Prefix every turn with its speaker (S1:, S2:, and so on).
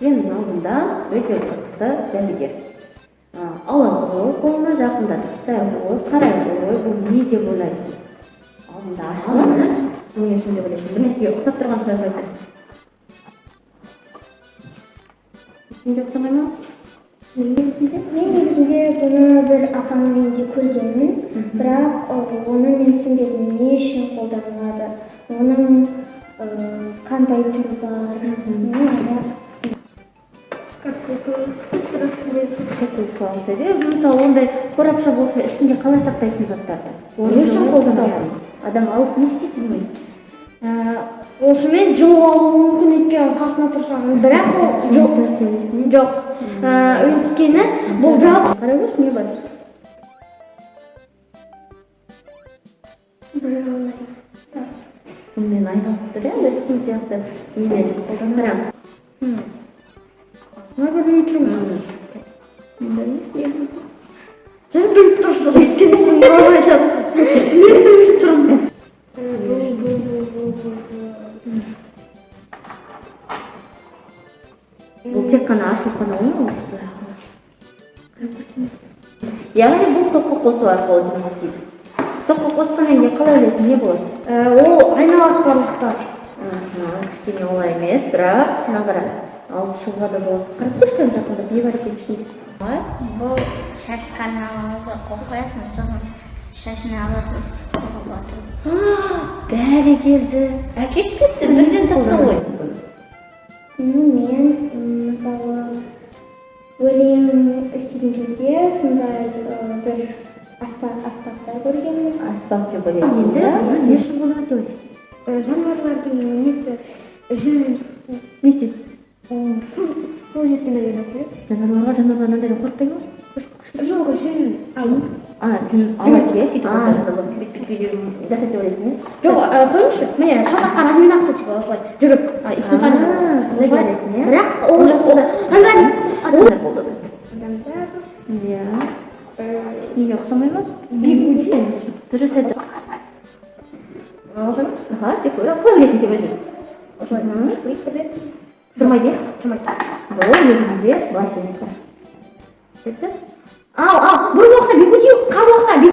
S1: сенің алдында өте қызықты жәдігер. Ала қой, қолына жақындатып ұстай қой, қарай қой, бұл не деп ойлайсың? Алдында ашылып, не үшін деп ойлайсың? Бір нәрсеге ұқсап тұрған шығар жатыр. Сенде ұқсамай ма? Негізінде
S2: бұны бір апамның үйінде көргенмін, бірақ оны мен түсінбедім, не үшін қолданылады, оның қандай түрі бар.
S1: Мысалы, ондай қорапша болса, ішінде қалай сақтайсың заттарды? Не үшін қолданылады? Адам алып не істейді білмейді.
S2: Осымен жылу алуы мүмкін, өйткені қасына тұрсаң, бірақ ол жоқ. Өйткені бұл жауап.
S1: Қарай көрші не бар? Сыммен айналып тұр, сым сияқты немен қолданырам.
S2: Мен білмей тұрмын. Сіз біліп тұрсыз, өйткені сіз маған айтасыз. Мен білмей тұрмын.
S1: Бұл тек қана ашылып қана ойын ғой. Яғни бұл тоққа қосу арқылы жұмыс істейді. Тоққа қосқаннан кейін қалай ойлайсың, не болады?
S2: Ол айналады барлықтар.
S1: Кішкене олай емес, бірақ саған қара алып шығуға да болады. Қарап көрші жақында не бар екен ішінде?
S3: Бұл шаш каналыңызға қойып қоясың, сосын шашын аласың, ыстық суға батырып.
S1: Бәрі келді. Әкеш песті бірден тапты ғой.
S2: Мен, мысалы, өлең істеген кезде сондай бір аспапта көргенмін.
S1: Аспап деп ойлайсың, да? Не үшін бұны деп ойлайсың?
S2: Жануарлардың несі, жын,
S1: Не істейді?
S2: су жеткенде келіп келеді.
S1: Жануарлар мынандайдан қорықпай ма?
S2: Жоқ, жын алып.
S1: Жын алады, иә, сөйтіп жасап деп ойлайсың, иә?
S2: Жоқ, қойыңызшы, міне саусаққа разминация типа осылай жүріп, испытание.
S1: Сондай ойлайсың, иә?
S2: Бірақ ол қандай
S1: болды.
S2: адамдар
S1: Иә. Снеге ұқсамай ма?
S2: бигуди.
S1: Дұрыс айтты. Істеп қой, қалай ойлайсың сен өзің? Тұрмайды, иә?
S2: Тұрмайды.
S1: Бұл негізінде былай істемейді ғой. Кетті?
S2: Ал, бір уақытта бигуди, қар уақытта